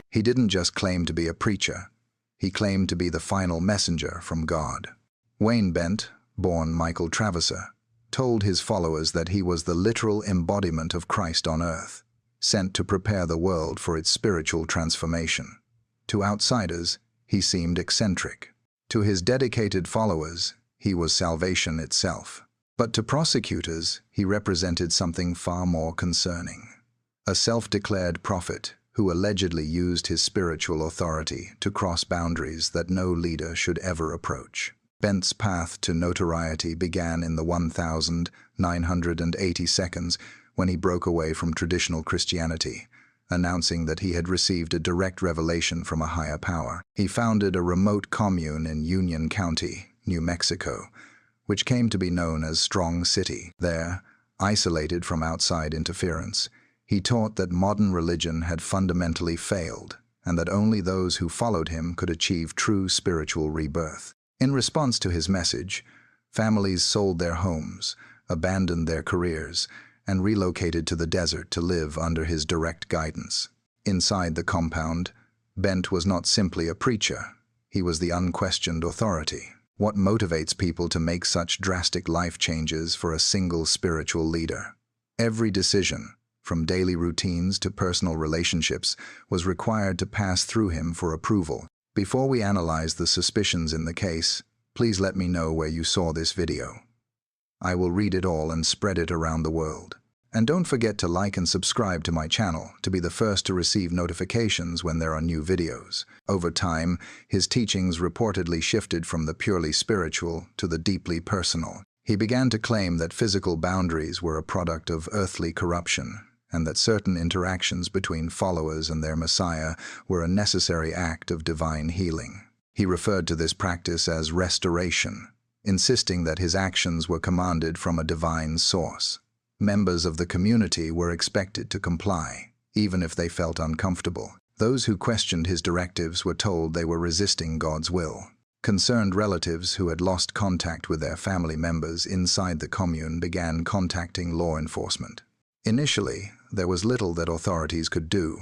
He didn't just claim to be a preacher. He claimed to be the final messenger from God. Wayne Bent, born Michael Traverser, told his followers that he was the literal embodiment of Christ on earth, sent to prepare the world for its spiritual transformation. To outsiders, he seemed eccentric. To his dedicated followers, he was salvation itself. But to prosecutors, he represented something far more concerning. A self-declared prophet who allegedly used his spiritual authority to cross boundaries that no leader should ever approach. Bent's path to notoriety began in the 1980 seconds when he broke away from traditional Christianity, announcing that he had received a direct revelation from a higher power. He founded a remote commune in Union County, New Mexico, which came to be known as Strong City. There, isolated from outside interference, he taught that modern religion had fundamentally failed and that only those who followed him could achieve true spiritual rebirth. In response to his message, families sold their homes, abandoned their careers, and relocated to the desert to live under his direct guidance. Inside the compound, Bent was not simply a preacher. He was the unquestioned authority. What motivates people to make such drastic life changes for a single spiritual leader? Every decision, from daily routines to personal relationships, was required to pass through him for approval. Before we analyze the suspicions in the case, please let me know where you saw this video. I will read it all and spread it around the world. And don't forget to like and subscribe to my channel to be the first to receive notifications when there are new videos. Over time, his teachings reportedly shifted from the purely spiritual to the deeply personal. He began to claim that physical boundaries were a product of earthly corruption, and that certain interactions between followers and their Messiah were a necessary act of divine healing. He referred to this practice as restoration, insisting that his actions were commanded from a divine source. Members of the community were expected to comply, even if they felt uncomfortable. Those who questioned his directives were told they were resisting God's will. Concerned relatives who had lost contact with their family members inside the commune began contacting law enforcement. Initially, there was little that authorities could do,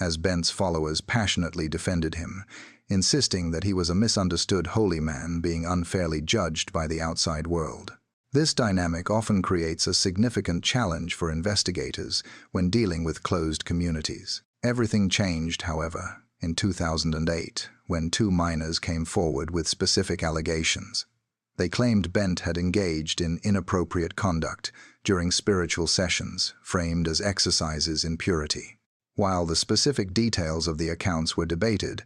as Bent's followers passionately defended him, insisting that he was a misunderstood holy man being unfairly judged by the outside world. This dynamic often creates a significant challenge for investigators when dealing with closed communities. Everything changed, however, in 2008, when two minors came forward with specific allegations. They claimed Bent had engaged in inappropriate conduct during spiritual sessions, framed as exercises in purity. While the specific details of the accounts were debated,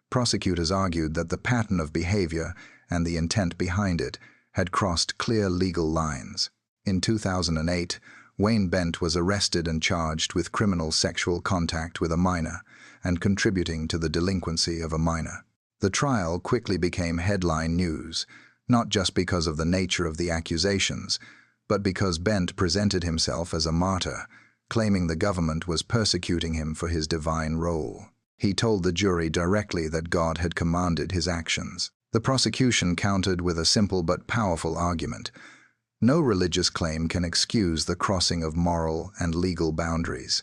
prosecutors argued that the pattern of behavior and the intent behind it had crossed clear legal lines. In 2008, Wayne Bent was arrested and charged with criminal sexual contact with a minor and contributing to the delinquency of a minor. The trial quickly became headline news, not just because of the nature of the accusations, but because Bent presented himself as a martyr, claiming the government was persecuting him for his divine role. He told the jury directly that God had commanded his actions. The prosecution countered with a simple but powerful argument. No religious claim can excuse the crossing of moral and legal boundaries,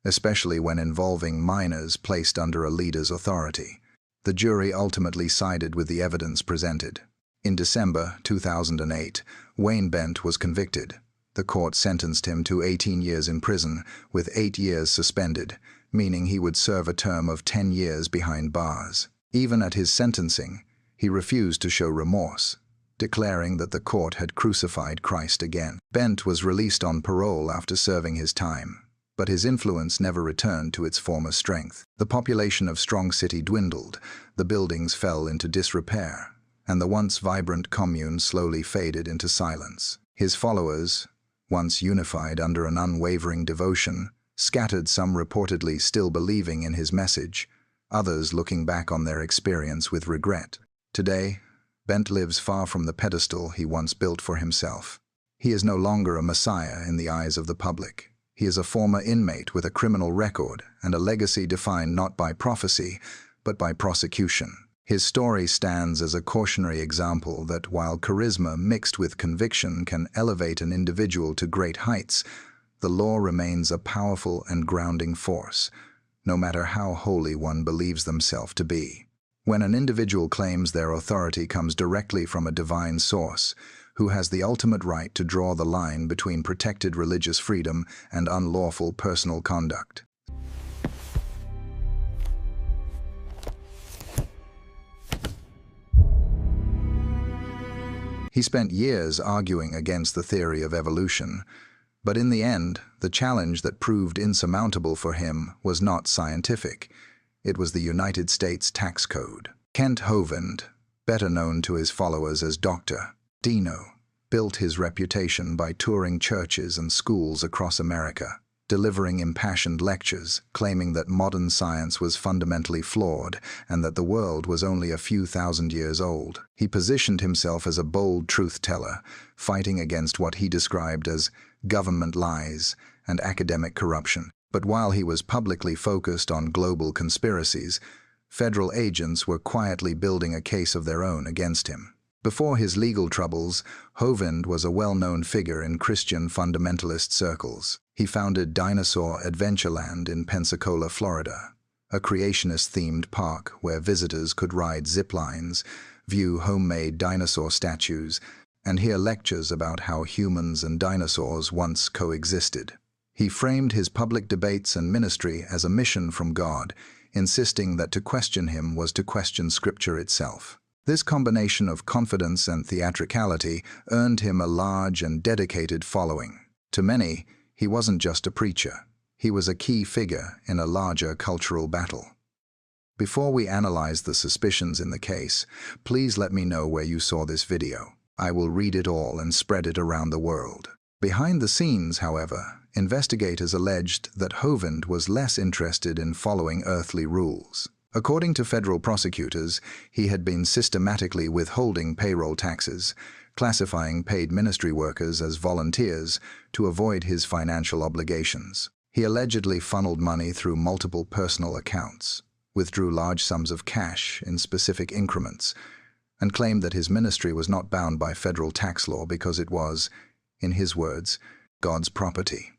especially when involving minors placed under a leader's authority. The jury ultimately sided with the evidence presented. In December 2008, Wayne Bent was convicted. The court sentenced him to 18 years in prison, with 8 years suspended, meaning he would serve a term of 10 years behind bars. Even at his sentencing, he refused to show remorse, declaring that the court had crucified Christ again. Bent was released on parole after serving his time, but his influence never returned to its former strength. The population of Strong City dwindled, the buildings fell into disrepair, and the once vibrant commune slowly faded into silence. His followers, once unified under an unwavering devotion, scattered, some reportedly still believing in his message, others looking back on their experience with regret. Today, Bent lives far from the pedestal he once built for himself. He is no longer a messiah in the eyes of the public. He is a former inmate with a criminal record and a legacy defined not by prophecy, but by prosecution. His story stands as a cautionary example that while charisma mixed with conviction can elevate an individual to great heights, the law remains a powerful and grounding force, no matter how holy one believes themselves to be. When an individual claims their authority comes directly from a divine source, who has the ultimate right to draw the line between protected religious freedom and unlawful personal conduct. He spent years arguing against the theory of evolution, but in the end, the challenge that proved insurmountable for him was not scientific. It was the United States tax code. Kent Hovind, better known to his followers as Dr. Dino, built his reputation by touring churches and schools across America, delivering impassioned lectures claiming that modern science was fundamentally flawed and that the world was only a few thousand years old. He positioned himself as a bold truth-teller, fighting against what he described as government lies and academic corruption. But while he was publicly focused on global conspiracies, federal agents were quietly building a case of their own against him. Before his legal troubles, Hovind was a well-known figure in Christian fundamentalist circles. He founded Dinosaur Adventureland in Pensacola, Florida, a creationist-themed park where visitors could ride zip lines, view homemade dinosaur statues, and hear lectures about how humans and dinosaurs once coexisted. He framed his public debates and ministry as a mission from God, insisting that to question him was to question Scripture itself. This combination of confidence and theatricality earned him a large and dedicated following. To many, he wasn't just a preacher. He was a key figure in a larger cultural battle. Before we analyze the suspicions in the case, please let me know where you saw this video. I will read it all and spread it around the world. Behind the scenes, however, investigators alleged that Hovind was less interested in following earthly rules. According to federal prosecutors, he had been systematically withholding payroll taxes, classifying paid ministry workers as volunteers to avoid his financial obligations. He allegedly funneled money through multiple personal accounts, withdrew large sums of cash in specific increments, and claimed that his ministry was not bound by federal tax law because it was, in his words, God's property.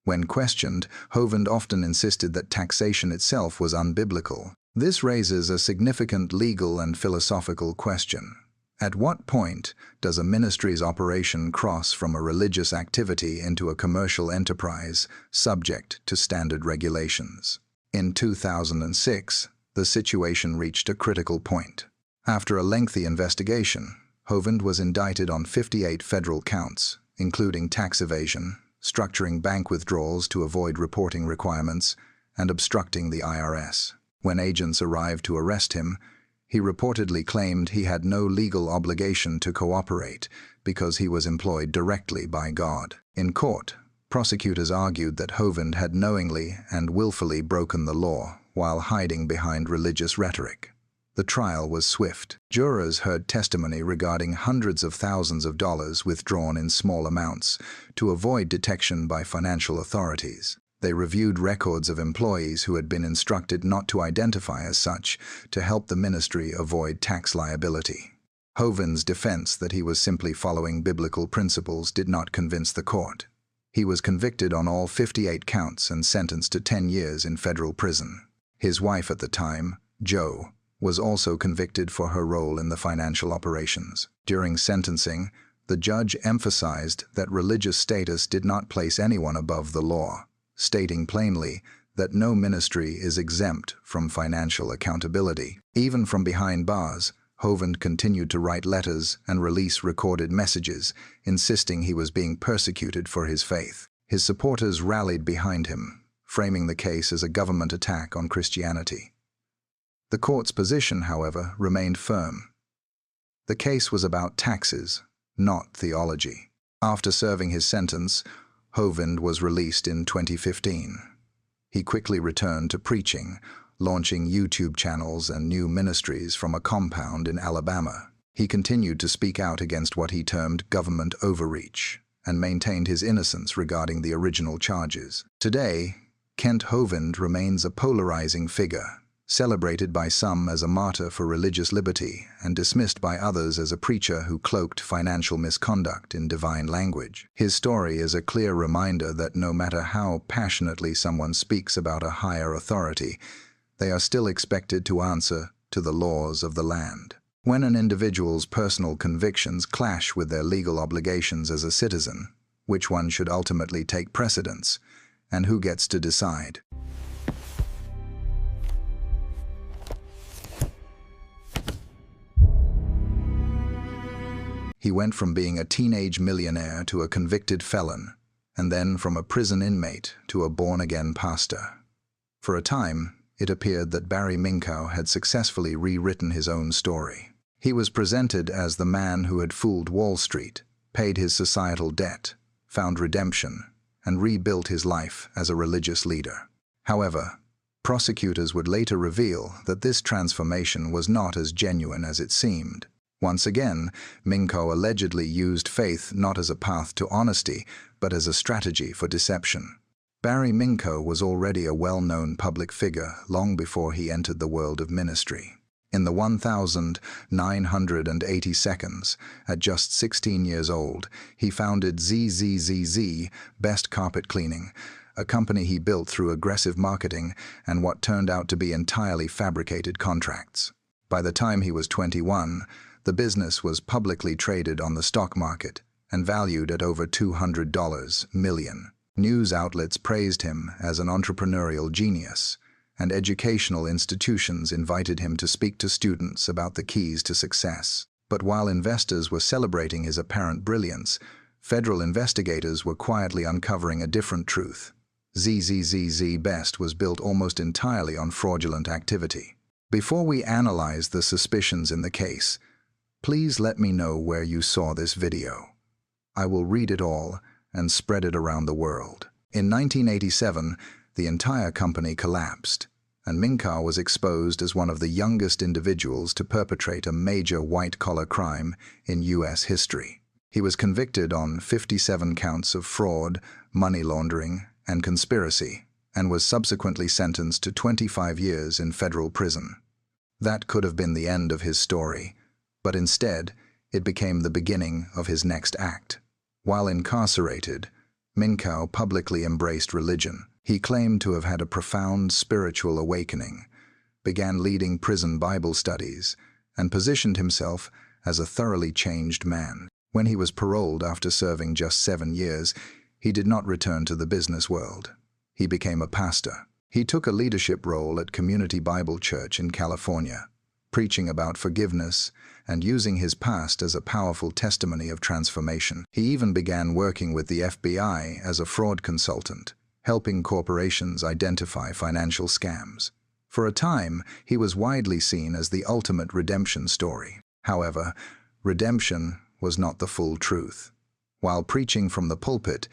When questioned, Hovind often insisted that taxation itself was unbiblical. This raises a significant legal and philosophical question. At what point does a ministry's operation cross from a religious activity into a commercial enterprise subject to standard regulations? In 2006, the situation reached a critical point. After a lengthy investigation, Hovind was indicted on 58 federal counts, including tax evasion, structuring bank withdrawals to avoid reporting requirements, and obstructing the IRS. When agents arrived to arrest him, he reportedly claimed he had no legal obligation to cooperate because he was employed directly by God. In court, prosecutors argued that Hovind had knowingly and willfully broken the law while hiding behind religious rhetoric. The trial was swift. Jurors heard testimony regarding hundreds of thousands of dollars withdrawn in small amounts to avoid detection by financial authorities. They reviewed records of employees who had been instructed not to identify as such to help the ministry avoid tax liability. Hovind's defense that he was simply following biblical principles did not convince the court. He was convicted on all 58 counts and sentenced to 10 years in federal prison. His wife at the time, Jo, was also convicted for her role in the financial operations. During sentencing, the judge emphasized that religious status did not place anyone above the law, stating plainly that no ministry is exempt from financial accountability. Even from behind bars, Hovind continued to write letters and release recorded messages, insisting he was being persecuted for his faith. His supporters rallied behind him, framing the case as a government attack on Christianity. The court's position, however, remained firm. The case was about taxes, not theology. After serving his sentence, Hovind was released in 2015. He quickly returned to preaching, launching YouTube channels and new ministries from a compound in Alabama. He continued to speak out against what he termed government overreach and maintained his innocence regarding the original charges. Today, Kent Hovind remains a polarizing figure, Celebrated by some as a martyr for religious liberty and dismissed by others as a preacher who cloaked financial misconduct in divine language. His story is a clear reminder that no matter how passionately someone speaks about a higher authority, they are still expected to answer to the laws of the land. When an individual's personal convictions clash with their legal obligations as a citizen, which one should ultimately take precedence, and who gets to decide? He went from being a teenage millionaire to a convicted felon, and then from a prison inmate to a born-again pastor. For a time, it appeared that Barry Minkow had successfully rewritten his own story. He was presented as the man who had fooled Wall Street, paid his societal debt, found redemption, and rebuilt his life as a religious leader. However, prosecutors would later reveal that this transformation was not as genuine as it seemed. Once again, Minkow allegedly used faith not as a path to honesty, but as a strategy for deception. Barry Minkow was already a well-known public figure long before he entered the world of ministry. In the 1980 seconds, at just 16 years old, he founded ZZZZ, Best Carpet Cleaning, a company he built through aggressive marketing and what turned out to be entirely fabricated contracts. By the time he was 21, the business was publicly traded on the stock market and valued at over $200 million. News outlets praised him as an entrepreneurial genius, and educational institutions invited him to speak to students about the keys to success. But while investors were celebrating his apparent brilliance, federal investigators were quietly uncovering a different truth. ZZZZ Best was built almost entirely on fraudulent activity. Before we analyze the suspicions in the case, please let me know where you saw this video. I will read it all and spread it around the world. In 1987, the entire company collapsed, and Minkow was exposed as one of the youngest individuals to perpetrate a major white-collar crime in U.S. history. He was convicted on 57 counts of fraud, money laundering, and conspiracy, and was subsequently sentenced to 25 years in federal prison. That could have been the end of his story, but instead, it became the beginning of his next act. While incarcerated, Minkow publicly embraced religion. He claimed to have had a profound spiritual awakening, began leading prison Bible studies, and positioned himself as a thoroughly changed man. When he was paroled after serving just 7 years, he did not return to the business world. He became a pastor. He took a leadership role at Community Bible Church in California, preaching about forgiveness and using his past as a powerful testimony of transformation. He even began working with the FBI as a fraud consultant, helping corporations identify financial scams. For a time, he was widely seen as the ultimate redemption story. However, redemption was not the full truth. While preaching from the pulpit,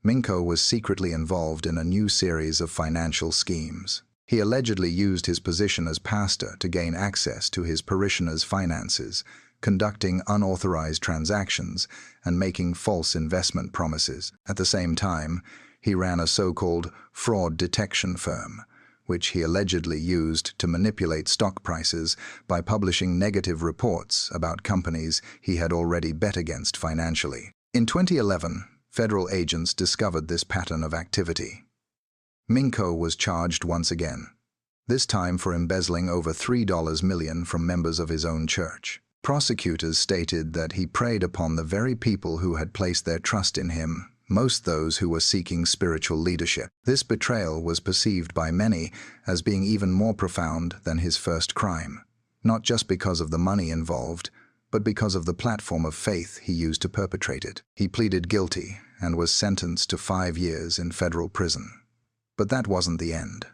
Minkow was secretly involved in a new series of financial schemes. He allegedly used his position as pastor to gain access to his parishioners' finances, conducting unauthorized transactions and making false investment promises. At the same time, he ran a so-called fraud detection firm, which he allegedly used to manipulate stock prices by publishing negative reports about companies he had already bet against financially. In 2011, federal agents discovered this pattern of activity. Minkow was charged once again, this time for embezzling over $3 million from members of his own church. Prosecutors stated that he preyed upon the very people who had placed their trust in him, most those who were seeking spiritual leadership. This betrayal was perceived by many as being even more profound than his first crime, not just because of the money involved, but because of the platform of faith he used to perpetrate it. He pleaded guilty and was sentenced to 5 years in federal prison. But that wasn't the end.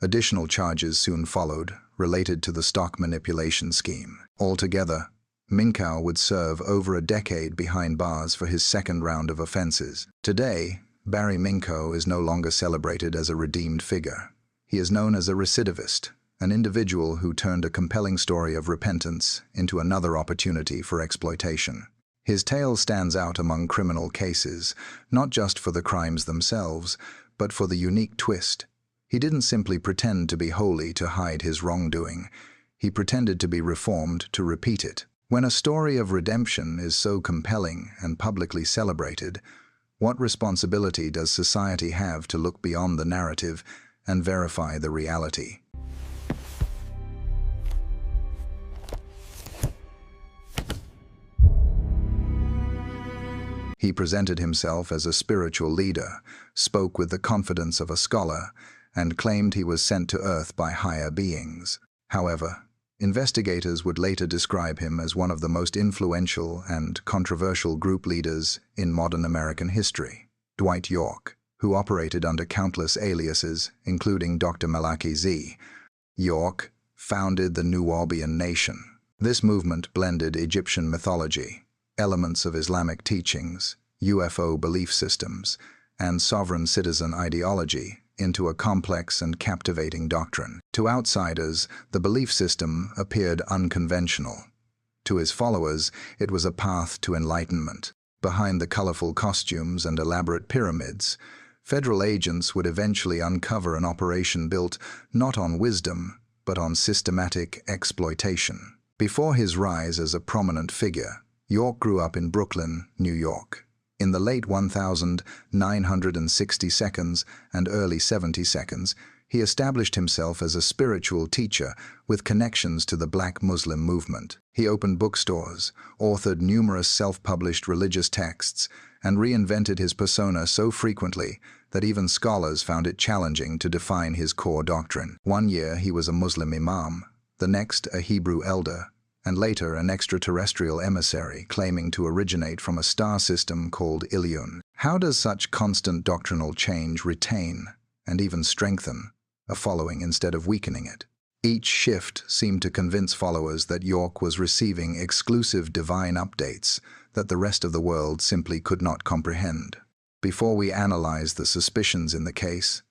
Additional charges soon followed, related to the stock manipulation scheme. Altogether, Minkow would serve over a decade behind bars for his second round of offenses. Today, Barry Minkow is no longer celebrated as a redeemed figure. He is known as a recidivist, an individual who turned a compelling story of repentance into another opportunity for exploitation. His tale stands out among criminal cases, not just for the crimes themselves, but for the unique twist He didn't simply pretend to be holy to hide his wrongdoing. He pretended to be reformed to repeat it. When a story of redemption is so compelling and publicly celebrated, what responsibility does society have to look beyond the narrative and verify the reality? He presented himself as a spiritual leader, spoke with the confidence of a scholar, and claimed he was sent to Earth by higher beings. However, investigators would later describe him as one of the most influential and controversial group leaders in modern American history. Dwight York, who operated under countless aliases, including Dr. Malachi Z. York, founded the Nuwaubian Nation. This movement blended Egyptian mythology, elements of Islamic teachings, UFO belief systems, and sovereign citizen ideology into a complex and captivating doctrine. To outsiders, the belief system appeared unconventional. To his followers, it was a path to enlightenment. Behind the colorful costumes and elaborate pyramids, federal agents would eventually uncover an operation built not on wisdom, but on systematic exploitation. Before his rise as a prominent figure, York grew up in Brooklyn, New York. In the late 1960s and early 70s, he established himself as a spiritual teacher with connections to the Black Muslim movement. He opened bookstores, authored numerous self-published religious texts, and reinvented his persona so frequently that even scholars found it challenging to define his core doctrine. One year he was a Muslim imam, the next a Hebrew elder, and later an extraterrestrial emissary claiming to originate from a star system called Ilion. How does such constant doctrinal change retain, and even strengthen, a following instead of weakening it? Each shift seemed to convince followers that York was receiving exclusive divine updates that the rest of the world simply could not comprehend. Before we analyze the suspicions in the case,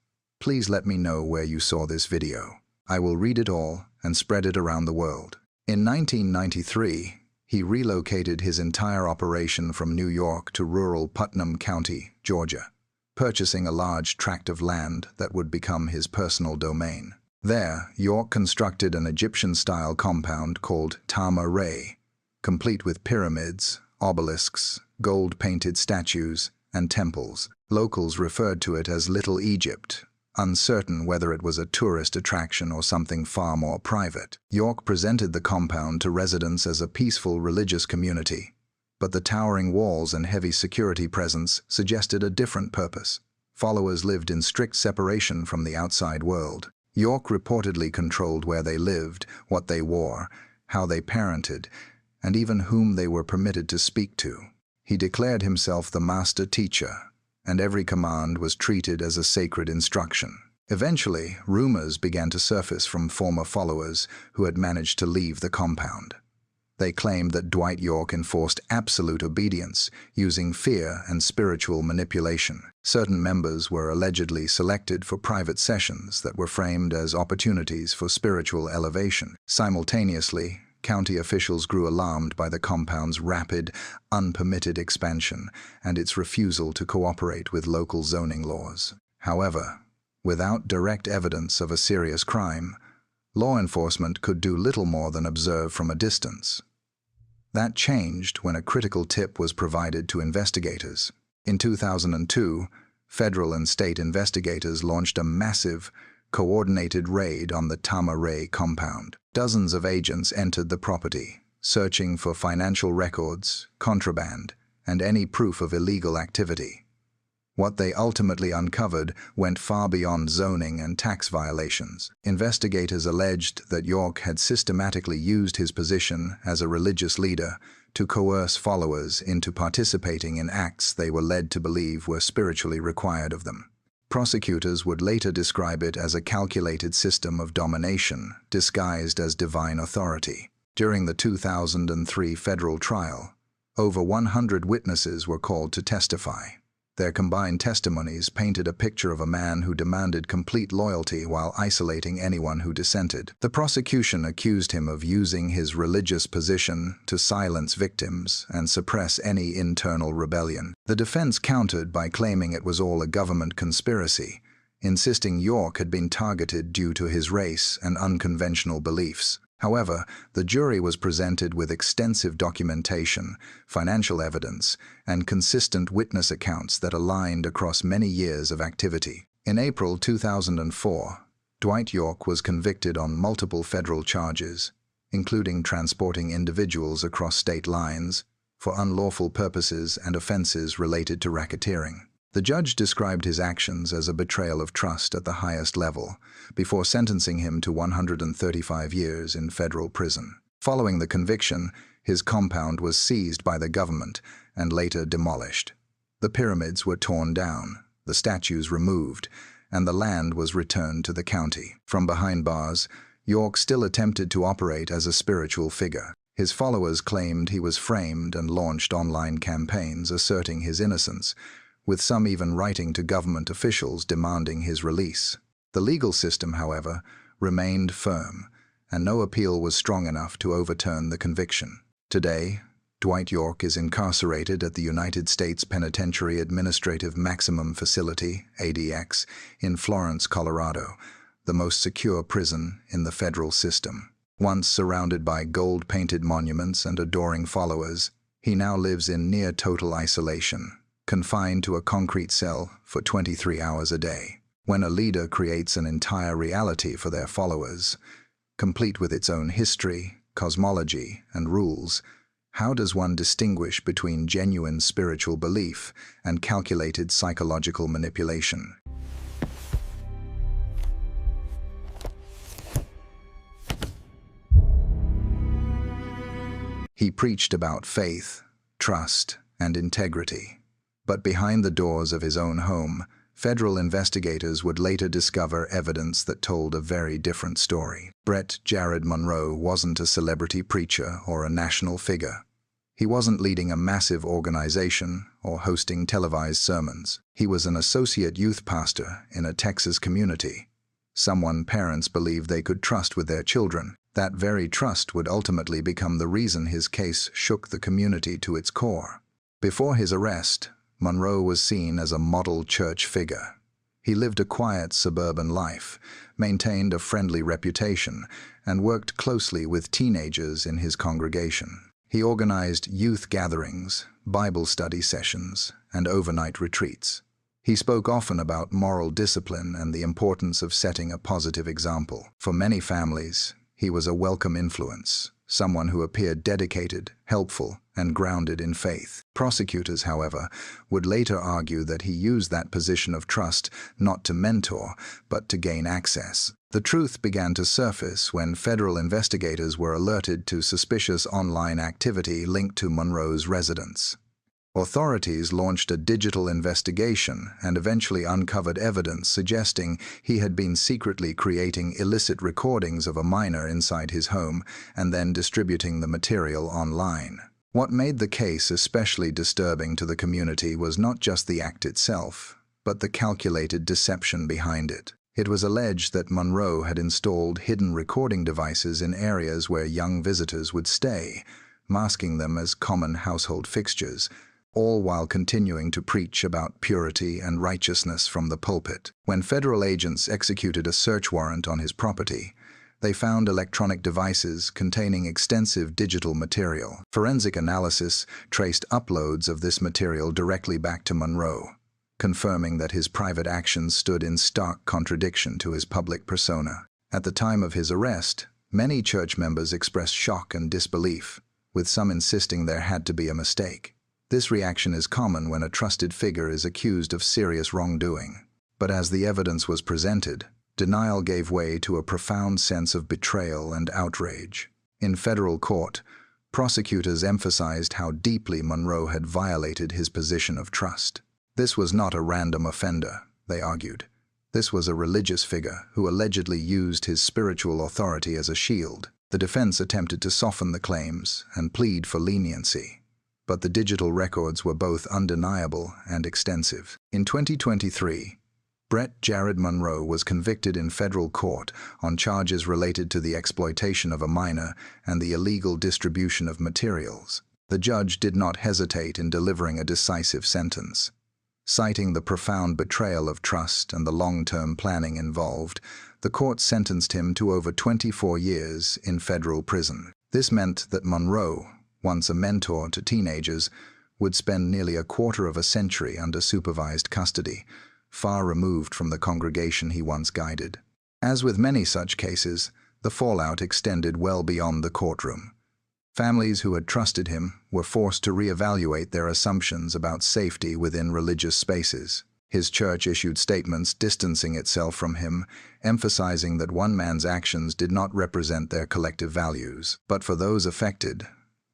please let me know where you saw this video. I will read it all and spread it around the world. In 1993, he relocated his entire operation from New York to rural Putnam County, Georgia, purchasing a large tract of land that would become his personal domain. There, York constructed an Egyptian-style compound called Tama Re, complete with pyramids, obelisks, gold-painted statues, and temples. Locals referred to it as Little Egypt, uncertain whether it was a tourist attraction or something far more private. York presented the compound to residents as a peaceful religious community, but the towering walls and heavy security presence suggested a different purpose. Followers lived in strict separation from the outside world. York reportedly controlled where they lived, what they wore, how they parented, and even whom they were permitted to speak to. He declared himself the master teacher, and every command was treated as a sacred instruction. Eventually, rumors began to surface from former followers who had managed to leave the compound. They claimed that Dwight York enforced absolute obedience, using fear and spiritual manipulation. Certain members were allegedly selected for private sessions that were framed as opportunities for spiritual elevation. Simultaneously, county officials grew alarmed by the compound's rapid, unpermitted expansion and its refusal to cooperate with local zoning laws. However, without direct evidence of a serious crime, law enforcement could do little more than observe from a distance. That changed when a critical tip was provided to investigators. In 2002, federal and state investigators launched a massive, coordinated raid on the Tama Re compound. Dozens of agents entered the property, searching for financial records, contraband, and any proof of illegal activity. What they ultimately uncovered went far beyond zoning and tax violations. Investigators alleged that York had systematically used his position as a religious leader to coerce followers into participating in acts they were led to believe were spiritually required of them. Prosecutors would later describe it as a calculated system of domination disguised as divine authority. During the 2003 federal trial, over 100 witnesses were called to testify. Their combined testimonies painted a picture of a man who demanded complete loyalty while isolating anyone who dissented. The prosecution accused him of using his religious position to silence victims and suppress any internal rebellion. The defense countered by claiming it was all a government conspiracy insisting York had been targeted due to his race and unconventional beliefs. However, the jury was presented with extensive documentation, financial evidence, and consistent witness accounts that aligned across many years of activity. In April 2004, Dwight York was convicted on multiple federal charges, including transporting individuals across state lines for unlawful purposes and offenses related to racketeering. The judge described his actions as a betrayal of trust at the highest level, before sentencing him to 135 years in federal prison. Following the conviction, his compound was seized by the government and later demolished. The pyramids were torn down, the statues removed, and the land was returned to the county. From behind bars, York still attempted to operate as a spiritual figure. His followers claimed he was framed and launched online campaigns asserting his innocence, with some even writing to government officials demanding his release. The legal system, however, remained firm, and no appeal was strong enough to overturn the conviction. Today, Dwight York is incarcerated at the United States Penitentiary Administrative Maximum Facility, ADX, in Florence, Colorado, the most secure prison in the federal system. Once surrounded by gold-painted monuments and adoring followers, he now lives in near-total isolation, confined to a concrete cell for 23 hours a day. When a leader creates an entire reality for their followers, complete with its own history, cosmology, and rules, how does one distinguish between genuine spiritual belief and calculated psychological manipulation? He preached about faith, trust, and integrity. But behind the doors of his own home, federal investigators would later discover evidence that told a very different story. Brett Jared Monroe wasn't a celebrity preacher or a national figure. He wasn't leading a massive organization or hosting televised sermons. He was an associate youth pastor in a Texas community, someone parents believed they could trust with their children. That very trust would ultimately become the reason his case shook the community to its core. Before his arrest, Monroe was seen as a model church figure. He lived a quiet suburban life, maintained a friendly reputation, and worked closely with teenagers in his congregation. He organized youth gatherings, Bible study sessions, and overnight retreats. He spoke often about moral discipline and the importance of setting a positive example. For many families, he was a welcome influence, someone who appeared dedicated, helpful, and grounded in faith. Prosecutors, however, would later argue that he used that position of trust not to mentor, but to gain access. The truth began to surface when federal investigators were alerted to suspicious online activity linked to Monroe's residence. Authorities launched a digital investigation and eventually uncovered evidence suggesting he had been secretly creating illicit recordings of a minor inside his home and then distributing the material online. What made the case especially disturbing to the community was not just the act itself, but the calculated deception behind it. It was alleged that Monroe had installed hidden recording devices in areas where young visitors would stay, masking them as common household fixtures, all while continuing to preach about purity and righteousness from the pulpit. When federal agents executed a search warrant on his property, they found electronic devices containing extensive digital material. Forensic analysis traced uploads of this material directly back to Monroe, confirming that his private actions stood in stark contradiction to his public persona. At the time of his arrest, many church members expressed shock and disbelief, with some insisting there had to be a mistake. This reaction is common when a trusted figure is accused of serious wrongdoing. But as the evidence was presented, denial gave way to a profound sense of betrayal and outrage. In federal court, prosecutors emphasized how deeply Monroe had violated his position of trust. This was not a random offender, they argued. This was a religious figure who allegedly used his spiritual authority as a shield. The defense attempted to soften the claims and plead for leniency, but the digital records were both undeniable and extensive. In 2023, Brett Jared Monroe was convicted in federal court on charges related to the exploitation of a minor and the illegal distribution of materials. The judge did not hesitate in delivering a decisive sentence. Citing the profound betrayal of trust and the long-term planning involved, the court sentenced him to over 24 years in federal prison. This meant that Monroe, once a mentor to teenagers, would spend nearly a quarter of a century under supervised custody, far removed from the congregation he once guided. As with many such cases, the fallout extended well beyond the courtroom. Families who had trusted him were forced to reevaluate their assumptions about safety within religious spaces. His church issued statements distancing itself from him, emphasizing that one man's actions did not represent their collective values. But for those affected,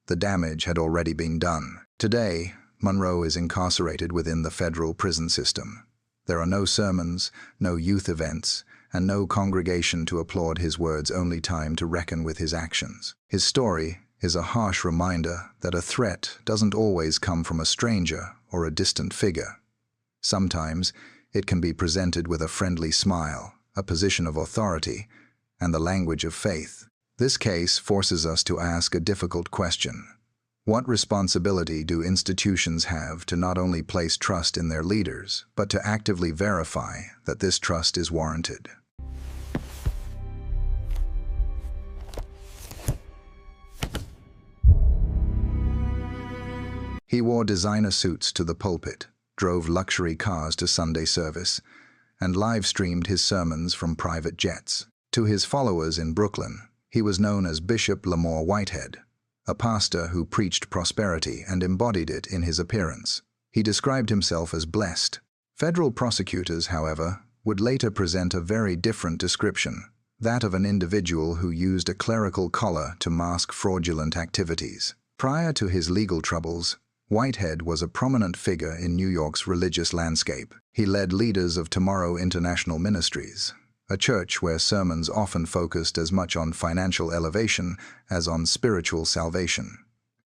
the damage had already been done. Today, Monroe is incarcerated within the federal prison system. There are no sermons, no youth events, and no congregation to applaud his words, only time to reckon with his actions. His story is a harsh reminder that a threat doesn't always come from a stranger or a distant figure. Sometimes it can be presented with a friendly smile, a position of authority, and the language of faith. This case forces us to ask a difficult question. What responsibility do institutions have to not only place trust in their leaders, but to actively verify that this trust is warranted? He wore designer suits to the pulpit, drove luxury cars to Sunday service, and live-streamed his sermons from private jets. To his followers in Brooklyn, he was known as Bishop Lamor Whitehead, a pastor who preached prosperity and embodied it in his appearance. He described himself as blessed. Federal prosecutors, however, would later present a very different description, that of an individual who used a clerical collar to mask fraudulent activities. Prior to his legal troubles, Whitehead was a prominent figure in New York's religious landscape. He led leaders of Tomorrow International Ministries, a church where sermons often focused as much on financial elevation as on spiritual salvation.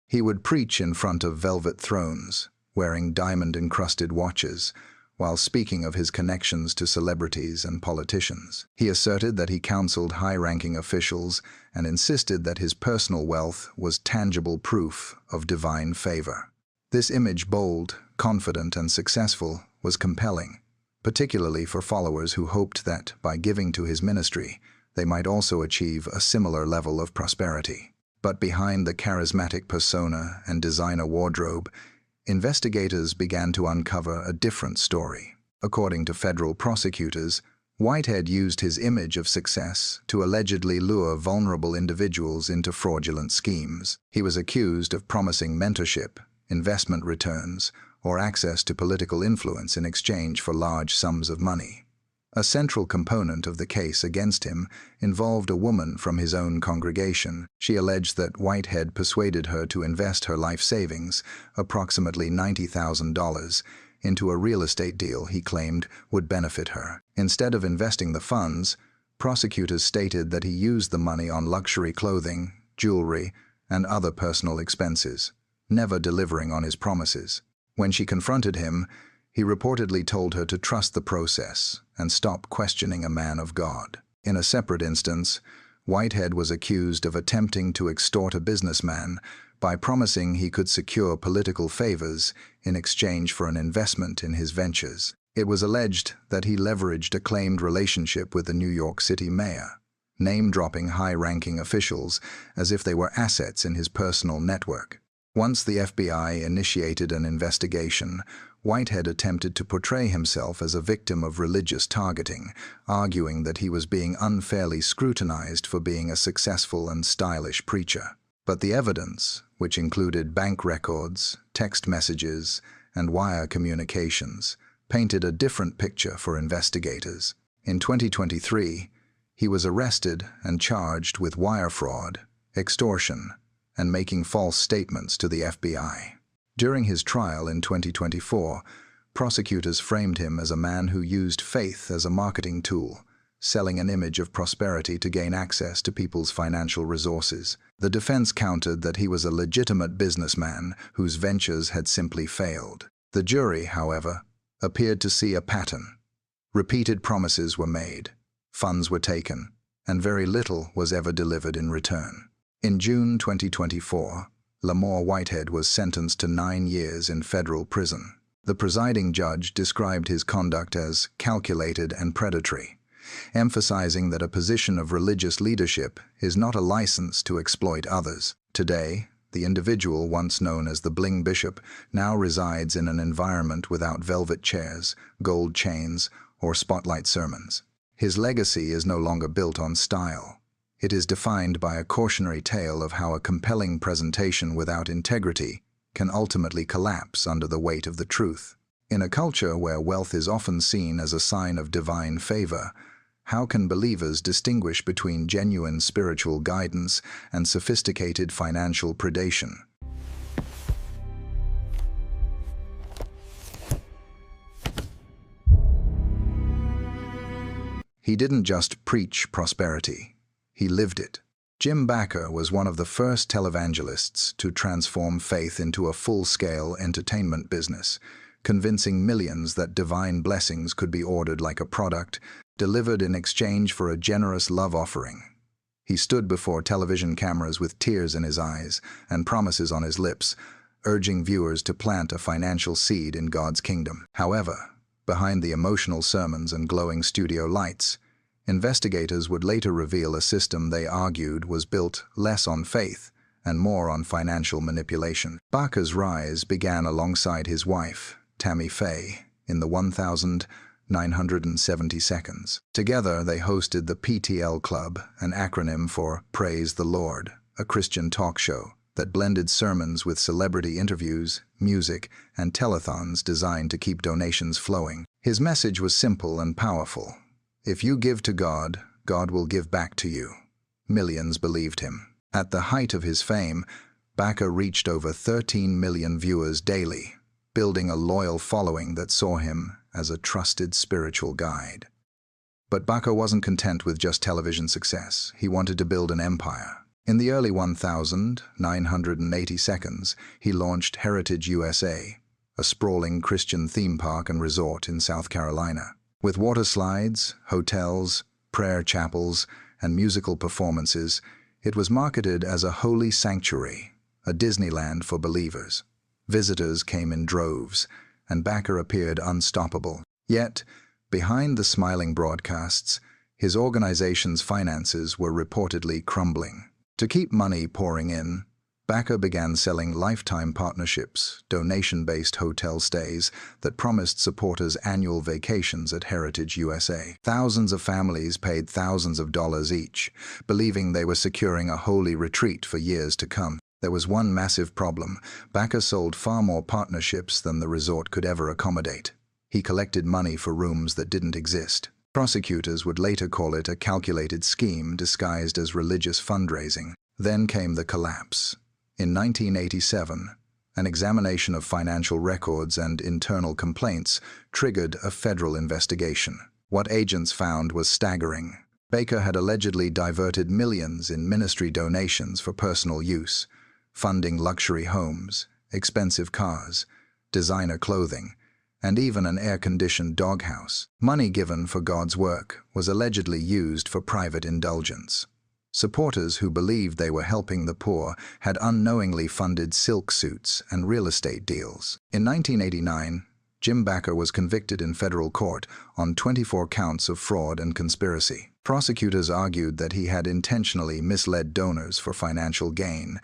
He would preach in front of velvet thrones, wearing diamond-encrusted watches, while speaking of his connections to celebrities and politicians. He asserted that he counseled high-ranking officials and insisted that his personal wealth was tangible proof of divine favor. This image, bold, confident, and successful, was compelling, particularly for followers who hoped that, by giving to his ministry, they might also achieve a similar level of prosperity. But behind the charismatic persona and designer wardrobe, investigators began to uncover a different story. According to federal prosecutors, Whitehead used his image of success to allegedly lure vulnerable individuals into fraudulent schemes. He was accused of promising mentorship, investment returns, or access to political influence in exchange for large sums of money. A central component of the case against him involved a woman from his own congregation. She alleged that Whitehead persuaded her to invest her life savings, approximately $90,000, into a real estate deal he claimed would benefit her. Instead of investing the funds, prosecutors stated that he used the money on luxury clothing, jewelry, and other personal expenses, never delivering on his promises. When she confronted him, he reportedly told her to trust the process and stop questioning a man of God. In a separate instance, Whitehead was accused of attempting to extort a businessman by promising he could secure political favors in exchange for an investment in his ventures. It was alleged that he leveraged a claimed relationship with the New York City mayor, name-dropping high-ranking officials as if they were assets in his personal network. Once the FBI initiated an investigation, Whitehead attempted to portray himself as a victim of religious targeting, arguing that he was being unfairly scrutinized for being a successful and stylish preacher. But the evidence, which included bank records, text messages, and wire communications, painted a different picture for investigators. In 2023, he was arrested and charged with wire fraud, extortion, and making false statements to the FBI. During his trial in 2024, prosecutors framed him as a man who used faith as a marketing tool, selling an image of prosperity to gain access to people's financial resources. The defense countered that he was a legitimate businessman whose ventures had simply failed. The jury, however, appeared to see a pattern. Repeated promises were made, funds were taken, and very little was ever delivered in return. In June 2024, Lamor Whitehead was sentenced to 9 years in federal prison. The presiding judge described his conduct as calculated and predatory, emphasizing that a position of religious leadership is not a license to exploit others. Today, the individual once known as the Bling Bishop now resides in an environment without velvet chairs, gold chains, or spotlight sermons. His legacy is no longer built on style. It is defined by a cautionary tale of how a compelling presentation without integrity can ultimately collapse under the weight of the truth. In a culture where wealth is often seen as a sign of divine favor, how can believers distinguish between genuine spiritual guidance and sophisticated financial predation? He didn't just preach prosperity, he lived it. Jim Bakker was one of the first televangelists to transform faith into a full-scale entertainment business, convincing millions that divine blessings could be ordered like a product, delivered in exchange for a generous love offering. He stood before television cameras with tears in his eyes and promises on his lips, urging viewers to plant a financial seed in God's kingdom. However, behind the emotional sermons and glowing studio lights, investigators would later reveal a system they argued was built less on faith and more on financial manipulation. Bakker's rise began alongside his wife, Tammy Faye, in the 1,970 seconds. Together, they hosted the PTL Club, an acronym for Praise the Lord, a Christian talk show that blended sermons with celebrity interviews, music, and telethons designed to keep donations flowing. His message was simple and powerful. If you give to God, God will give back to you. Millions believed him. At the height of his fame, Bakker reached over 13 million viewers daily, building a loyal following that saw him as a trusted spiritual guide. But Bakker wasn't content with just television success. He wanted to build an empire. In the early 1,980 seconds, he launched Heritage USA, a sprawling Christian theme park and resort in South Carolina. With water slides, hotels, prayer chapels, and musical performances, it was marketed as a holy sanctuary, a Disneyland for believers. Visitors came in droves, and Bakker appeared unstoppable. Yet, behind the smiling broadcasts, his organization's finances were reportedly crumbling. To keep money pouring in, Bakker began selling lifetime partnerships, donation-based hotel stays that promised supporters annual vacations at Heritage USA. Thousands of families paid thousands of dollars each, believing they were securing a holy retreat for years to come. There was one massive problem. Bakker sold far more partnerships than the resort could ever accommodate. He collected money for rooms that didn't exist. Prosecutors would later call it a calculated scheme disguised as religious fundraising. Then came the collapse. In 1987, an examination of financial records and internal complaints triggered a federal investigation. What agents found was staggering. Bakker had allegedly diverted millions in ministry donations for personal use, funding luxury homes, expensive cars, designer clothing, and even an air-conditioned doghouse. Money given for God's work was allegedly used for private indulgence. Supporters who believed they were helping the poor had unknowingly funded silk suits and real estate deals. In 1989, Jim Bakker was convicted in federal court on 24 counts of fraud and conspiracy. Prosecutors argued that he had intentionally misled donors for financial gain,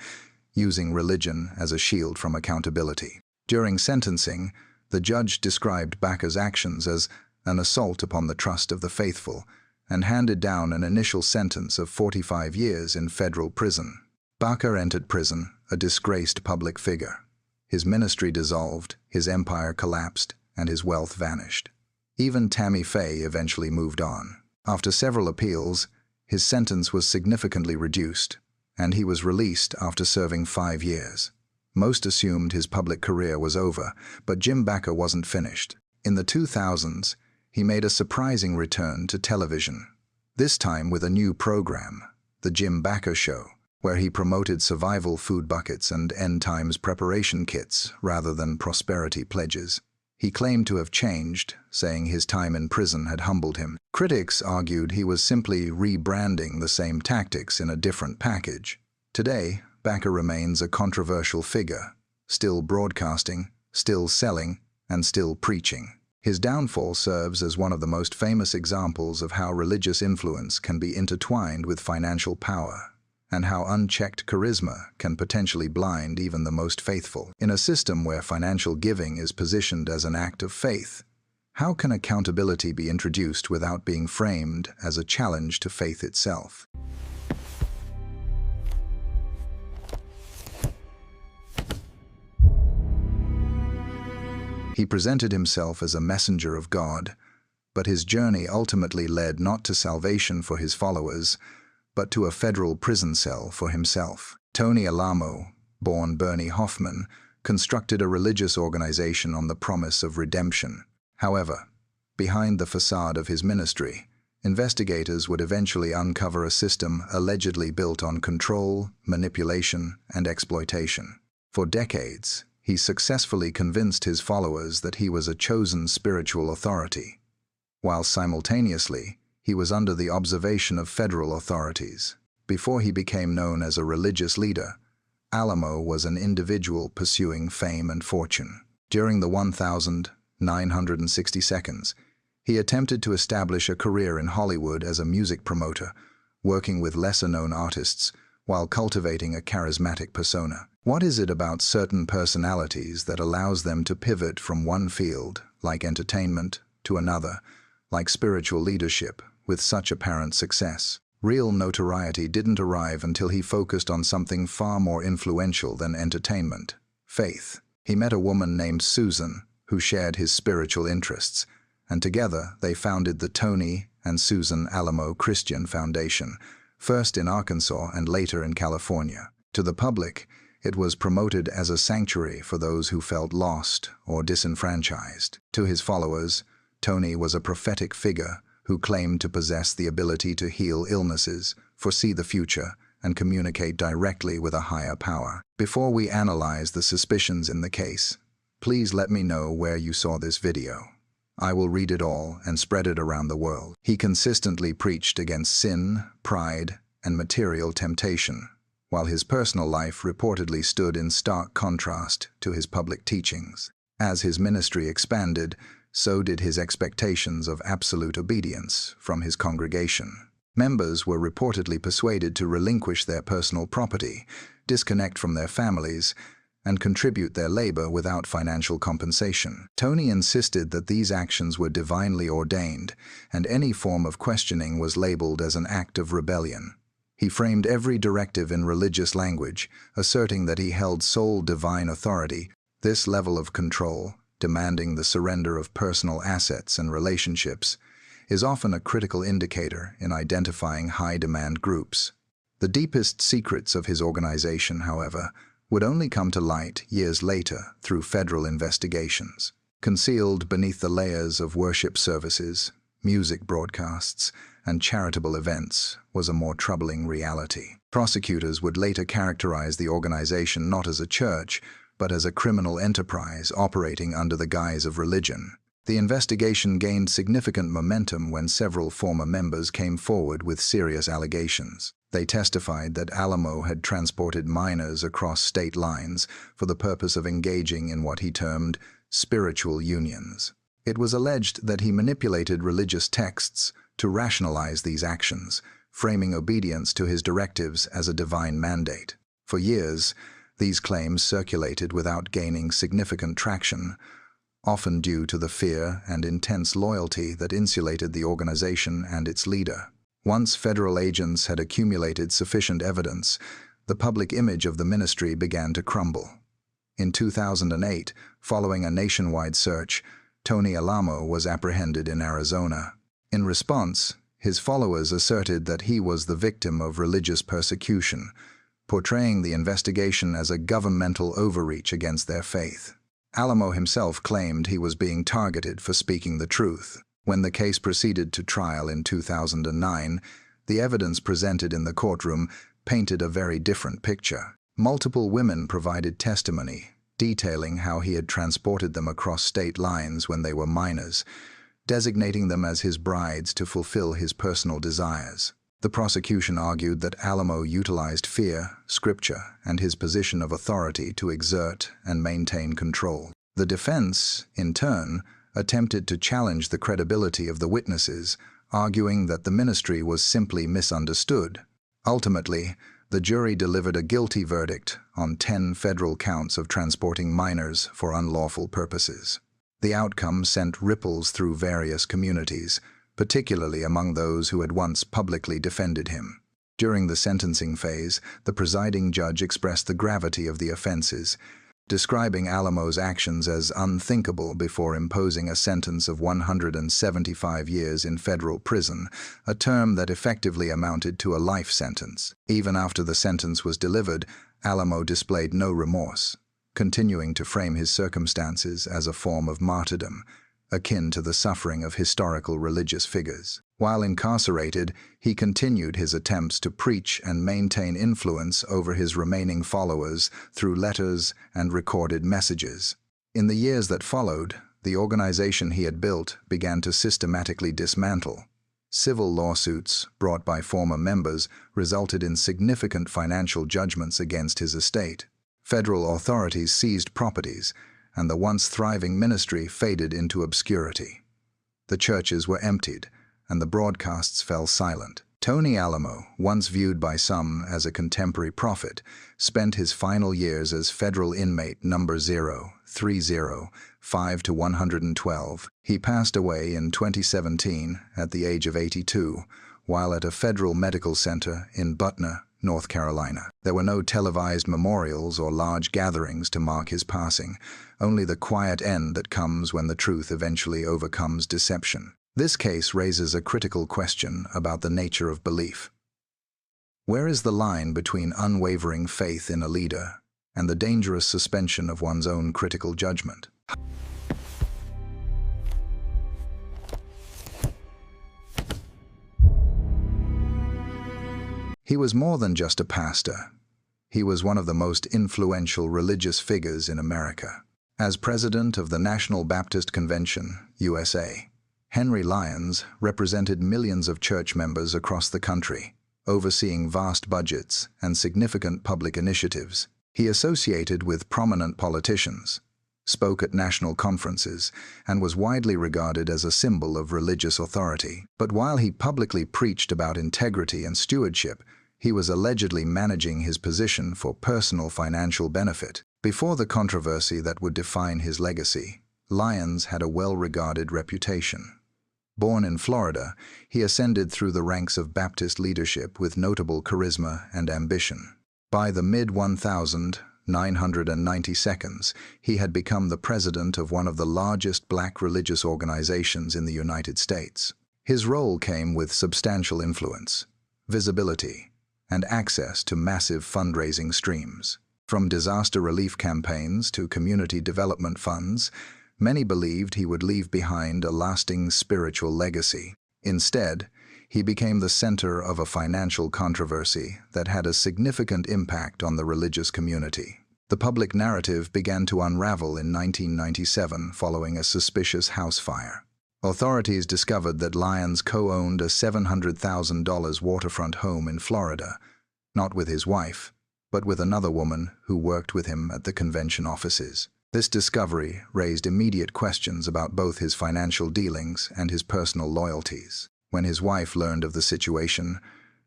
using religion as a shield from accountability. During sentencing, the judge described Bakker's actions as an assault upon the trust of the faithful and handed down an initial sentence of 45 years in federal prison. Bakker entered prison, a disgraced public figure. His ministry dissolved, his empire collapsed, and his wealth vanished. Even Tammy Faye eventually moved on. After several appeals, his sentence was significantly reduced, and he was released after serving 5 years. Most assumed his public career was over, but Jim Bakker wasn't finished. In the 2000s, he made a surprising return to television, this time with a new program, The Jim Bakker Show, where he promoted survival food buckets and end times preparation kits rather than prosperity pledges. He claimed to have changed, saying his time in prison had humbled him. Critics argued he was simply rebranding the same tactics in a different package. Today, Bakker remains a controversial figure, still broadcasting, still selling, and still preaching. His downfall serves as one of the most famous examples of how religious influence can be intertwined with financial power, and how unchecked charisma can potentially blind even the most faithful. In a system where financial giving is positioned as an act of faith, how can accountability be introduced without being framed as a challenge to faith itself? He presented himself as a messenger of God, but his journey ultimately led not to salvation for his followers, but to a federal prison cell for himself. Tony Alamo, born Bernie Hoffman, constructed a religious organization on the promise of redemption. However, behind the facade of his ministry, investigators would eventually uncover a system allegedly built on control, manipulation, and exploitation. For decades, he successfully convinced his followers that he was a chosen spiritual authority, while simultaneously he was under the observation of federal authorities. Before he became known as a religious leader, Alamo was an individual pursuing fame and fortune. During the 1,960 seconds, he attempted to establish a career in Hollywood as a music promoter, working with lesser-known artists while cultivating a charismatic persona. What is it about certain personalities that allows them to pivot from one field, like entertainment, to another, like spiritual leadership, with such apparent success? Real notoriety didn't arrive until he focused on something far more influential than entertainment: faith. He met a woman named Susan, who shared his spiritual interests, and together they founded the Tony and Susan Alamo Christian Foundation, first in Arkansas and later in California. To the public, it was promoted as a sanctuary for those who felt lost or disenfranchised. To his followers, Tony was a prophetic figure who claimed to possess the ability to heal illnesses, foresee the future, and communicate directly with a higher power. Before we analyze the suspicions in the case, please let me know where you saw this video. I will read it all and spread it around the world. He consistently preached against sin, pride, and material temptation, while his personal life reportedly stood in stark contrast to his public teachings. As his ministry expanded, so did his expectations of absolute obedience from his congregation. Members were reportedly persuaded to relinquish their personal property, disconnect from their families, and contribute their labor without financial compensation. Tony insisted that these actions were divinely ordained, and any form of questioning was labeled as an act of rebellion. He framed every directive in religious language, asserting that he held sole divine authority. This level of control, demanding the surrender of personal assets and relationships, is often a critical indicator in identifying high-demand groups. The deepest secrets of his organization, however, would only come to light years later through federal investigations. Concealed beneath the layers of worship services, music broadcasts, and charitable events was a more troubling reality. Prosecutors would later characterize the organization not as a church, but as a criminal enterprise operating under the guise of religion. The investigation gained significant momentum when several former members came forward with serious allegations. They testified that Alamo had transported minors across state lines for the purpose of engaging in what he termed spiritual unions. It was alleged that he manipulated religious texts to rationalize these actions, framing obedience to his directives as a divine mandate. For years, these claims circulated without gaining significant traction, often due to the fear and intense loyalty that insulated the organization and its leader. Once federal agents had accumulated sufficient evidence, the public image of the ministry began to crumble. In 2008, following a nationwide search, Tony Alamo was apprehended in Arizona. In response, his followers asserted that he was the victim of religious persecution, portraying the investigation as a governmental overreach against their faith. Alamo himself claimed he was being targeted for speaking the truth. When the case proceeded to trial in 2009, the evidence presented in the courtroom painted a very different picture. Multiple women provided testimony, detailing how he had transported them across state lines when they were minors, designating them as his brides to fulfill his personal desires. The prosecution argued that Alamo utilized fear, scripture, and his position of authority to exert and maintain control. The defense, in turn, attempted to challenge the credibility of the witnesses, arguing that the ministry was simply misunderstood. Ultimately, the jury delivered a guilty verdict on 10 federal counts of transporting minors for unlawful purposes. The outcome sent ripples through various communities, particularly among those who had once publicly defended him. During the sentencing phase, the presiding judge expressed the gravity of the offenses, describing Alamo's actions as unthinkable before imposing a sentence of 175 years in federal prison, a term that effectively amounted to a life sentence. Even after the sentence was delivered, Alamo displayed no remorse, continuing to frame his circumstances as a form of martyrdom, akin to the suffering of historical religious figures. While incarcerated, he continued his attempts to preach and maintain influence over his remaining followers through letters and recorded messages. In the years that followed, the organization he had built began to systematically dismantle. Civil lawsuits brought by former members resulted in significant financial judgments against his estate. Federal authorities seized properties, and the once thriving ministry faded into obscurity. The churches were emptied, and the broadcasts fell silent. Tony Alamo, once viewed by some as a contemporary prophet, spent his final years as federal inmate number 030-5-112. He passed away in 2017 at the age of 82, while at a federal medical center in Butner, North Carolina. There were no televised memorials or large gatherings to mark his passing, only the quiet end that comes when the truth eventually overcomes deception. This case raises a critical question about the nature of belief. Where is the line between unwavering faith in a leader and the dangerous suspension of one's own critical judgment? He was more than just a pastor. He was one of the most influential religious figures in America. As president of the National Baptist Convention, USA, Henry Lyons represented millions of church members across the country, overseeing vast budgets and significant public initiatives. He associated with prominent politicians, spoke at national conferences, and was widely regarded as a symbol of religious authority. But while he publicly preached about integrity and stewardship, he was allegedly managing his position for personal financial benefit. Before the controversy that would define his legacy, Lyons had a well-regarded reputation. Born in Florida, he ascended through the ranks of Baptist leadership with notable charisma and ambition. By the mid-1992s, he had become the president of one of the largest black religious organizations in the United States. His role came with substantial influence, visibility, and access to massive fundraising streams. From disaster relief campaigns to community development funds, many believed he would leave behind a lasting spiritual legacy. Instead, he became the center of a financial controversy that had a significant impact on the religious community. The public narrative began to unravel in 1997 following a suspicious house fire. Authorities discovered that Lyons co-owned a $700,000 waterfront home in Florida, not with his wife, but with another woman who worked with him at the convention offices. This discovery raised immediate questions about both his financial dealings and his personal loyalties. When his wife learned of the situation,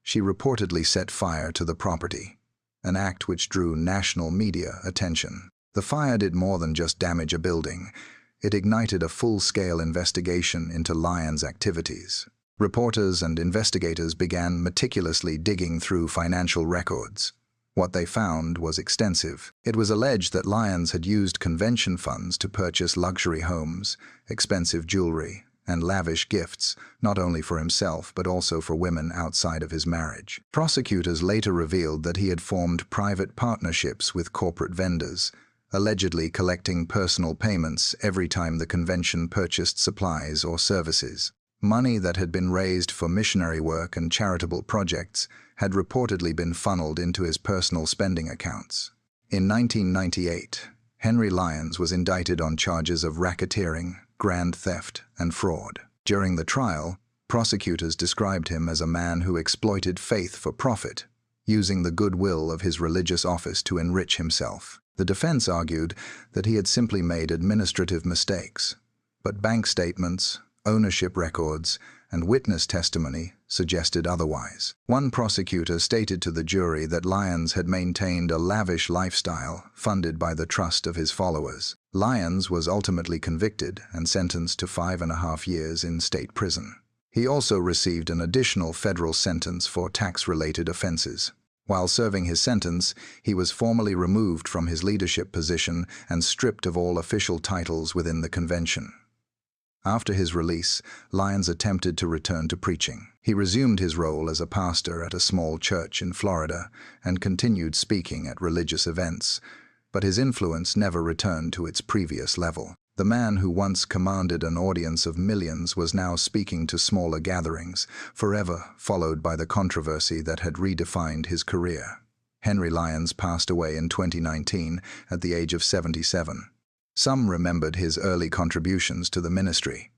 she reportedly set fire to the property, an act which drew national media attention. The fire did more than just damage a building. It ignited a full-scale investigation into Lyons' activities. Reporters and investigators began meticulously digging through financial records. What they found was extensive. It was alleged that Lyons had used convention funds to purchase luxury homes, expensive jewelry, and lavish gifts, not only for himself but also for women outside of his marriage. Prosecutors later revealed that he had formed private partnerships with corporate vendors, allegedly collecting personal payments every time the convention purchased supplies or services. Money that had been raised for missionary work and charitable projects had reportedly been funneled into his personal spending accounts. In 1998, Henry Lyons was indicted on charges of racketeering, grand theft, and fraud. During the trial, prosecutors described him as a man who exploited faith for profit, using the goodwill of his religious office to enrich himself. The defense argued that he had simply made administrative mistakes, but bank statements, ownership records, and witness testimony suggested otherwise. One prosecutor stated to the jury that Lyons had maintained a lavish lifestyle funded by the trust of his followers. Lyons was ultimately convicted and sentenced to 5.5 years in state prison. He also received an additional federal sentence for tax-related offenses. While serving his sentence, he was formally removed from his leadership position and stripped of all official titles within the convention. After his release, Lyons attempted to return to preaching. He resumed his role as a pastor at a small church in Florida and continued speaking at religious events, but his influence never returned to its previous level. The man who once commanded an audience of millions was now speaking to smaller gatherings, forever followed by the controversy that had redefined his career. Henry Lyons passed away in 2019 at the age of 77. Some remembered his early contributions to the ministry,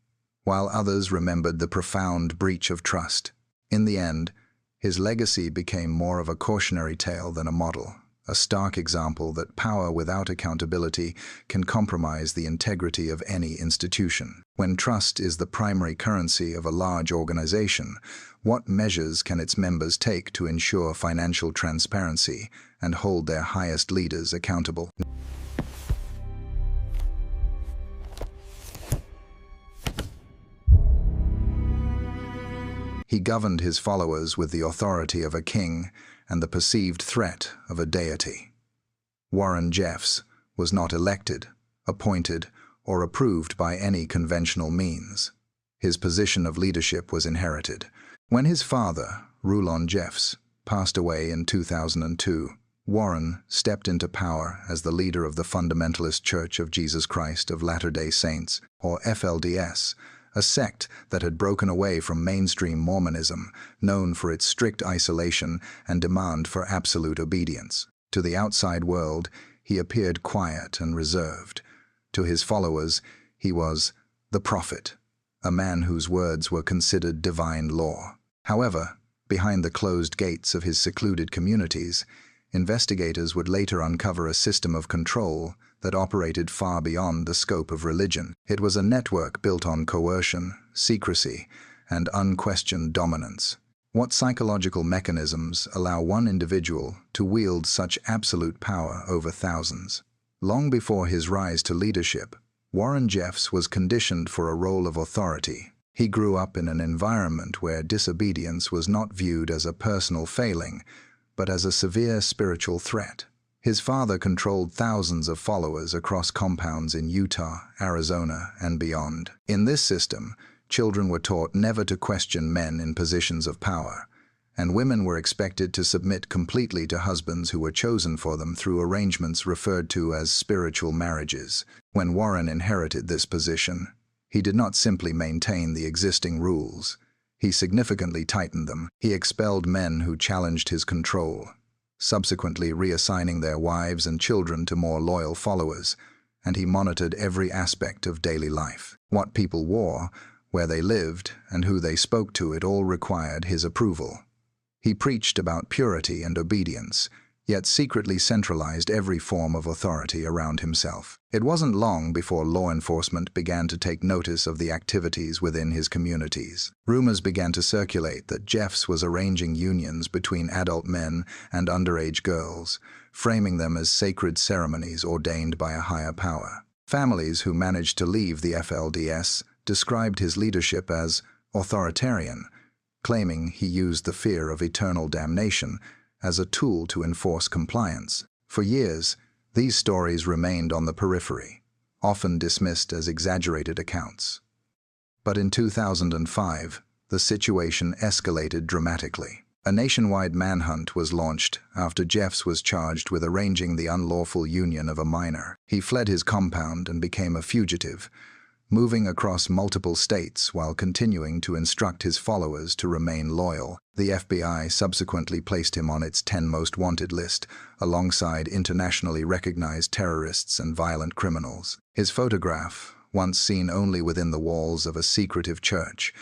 while others remembered the profound breach of trust. In the end, his legacy became more of a cautionary tale than a model, a stark example that power without accountability can compromise the integrity of any institution. When trust is the primary currency of a large organization, what measures can its members take to ensure financial transparency and hold their highest leaders accountable? He governed his followers with the authority of a king and the perceived threat of a deity. Warren Jeffs was not elected, appointed, or approved by any conventional means. His position of leadership was inherited. When his father, Rulon Jeffs, passed away in 2002, Warren stepped into power as the leader of the Fundamentalist Church of Jesus Christ of Latter-day Saints, or FLDS, a sect that had broken away from mainstream Mormonism, known for its strict isolation and demand for absolute obedience. To the outside world, he appeared quiet and reserved. To his followers, he was the prophet, a man whose words were considered divine law. However, behind the closed gates of his secluded communities, investigators would later uncover a system of control that operated far beyond the scope of religion. It was a network built on coercion, secrecy, and unquestioned dominance. What psychological mechanisms allow one individual to wield such absolute power over thousands? Long before his rise to leadership, Warren Jeffs was conditioned for a role of authority. He grew up in an environment where disobedience was not viewed as a personal failing, but as a severe spiritual threat. His father controlled thousands of followers across compounds in Utah, Arizona, and beyond. In this system, children were taught never to question men in positions of power, and women were expected to submit completely to husbands who were chosen for them through arrangements referred to as spiritual marriages. When Warren inherited this position, he did not simply maintain the existing rules. He significantly tightened them. He expelled men who challenged his control, subsequently reassigning their wives and children to more loyal followers, and he monitored every aspect of daily life. What people wore, where they lived, and who they spoke to, it all required his approval. He preached about purity and obedience, yet secretly centralized every form of authority around himself. It wasn't long before law enforcement began to take notice of the activities within his communities. Rumors began to circulate that Jeffs was arranging unions between adult men and underage girls, framing them as sacred ceremonies ordained by a higher power. Families who managed to leave the FLDS described his leadership as authoritarian, claiming he used the fear of eternal damnation as a tool to enforce compliance. For years, these stories remained on the periphery, often dismissed as exaggerated accounts. But in 2005, the situation escalated dramatically. A nationwide manhunt was launched after Jeffs was charged with arranging the unlawful union of a minor. He fled his compound and became a fugitive, moving across multiple states while continuing to instruct his followers to remain loyal. The FBI subsequently placed him on its 10 most wanted list, alongside internationally recognized terrorists and violent criminals. His photograph, once seen only within the walls of a secretive church,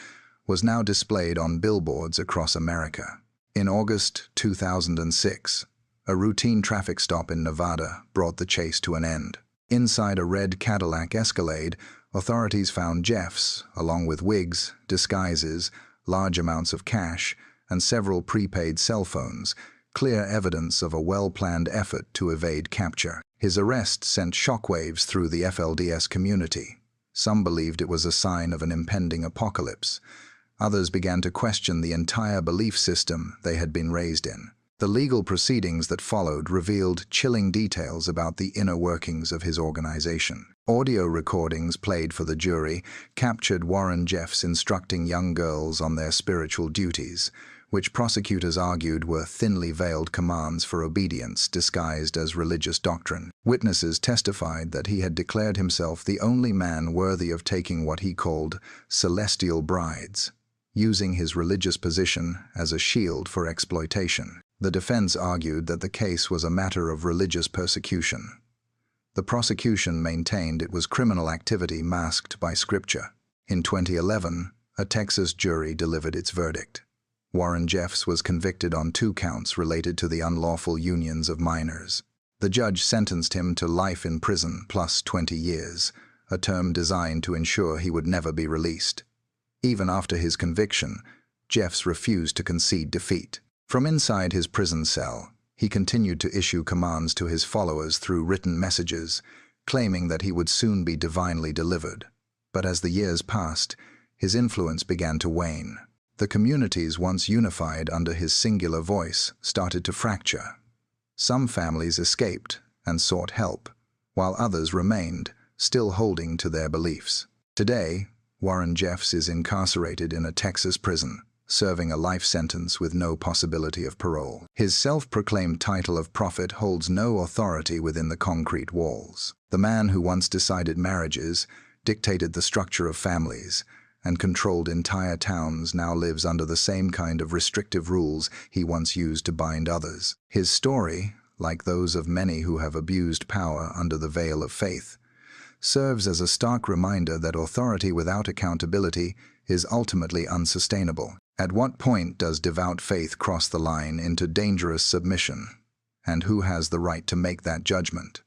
was now displayed on billboards across America. In August 2006, A routine traffic stop in Nevada brought the chase to an end. Inside a red Cadillac Escalade, authorities found Jeffs, along with wigs, disguises, large amounts of cash, and several prepaid cell phones, clear evidence of a well-planned effort to evade capture. His arrest sent shockwaves through the FLDS community. Some believed it was a sign of an impending apocalypse. Others began to question the entire belief system they had been raised in. The legal proceedings that followed revealed chilling details about the inner workings of his organization. Audio recordings played for the jury captured Warren Jeffs instructing young girls on their spiritual duties, which prosecutors argued were thinly veiled commands for obedience disguised as religious doctrine. Witnesses testified that he had declared himself the only man worthy of taking what he called celestial brides, using his religious position as a shield for exploitation. The defense argued that the case was a matter of religious persecution. The prosecution maintained it was criminal activity masked by scripture. In 2011, a Texas jury delivered its verdict. Warren Jeffs was convicted on 2 counts related to the unlawful unions of minors. The judge sentenced him to life in prison plus 20 years, a term designed to ensure he would never be released. Even after his conviction, Jeffs refused to concede defeat. From inside his prison cell, he continued to issue commands to his followers through written messages, claiming that he would soon be divinely delivered. But as the years passed, his influence began to wane. The communities once unified under his singular voice started to fracture. Some families escaped and sought help, while others remained, still holding to their beliefs. Today, Warren Jeffs is incarcerated in a Texas prison, serving a life sentence with no possibility of parole. His self-proclaimed title of prophet holds no authority within the concrete walls. The man who once decided marriages, dictated the structure of families, and controlled entire towns now lives under the same kind of restrictive rules he once used to bind others. His story, like those of many who have abused power under the veil of faith, serves as a stark reminder that authority without accountability is ultimately unsustainable. At what point does devout faith cross the line into dangerous submission? And who has the right to make that judgment?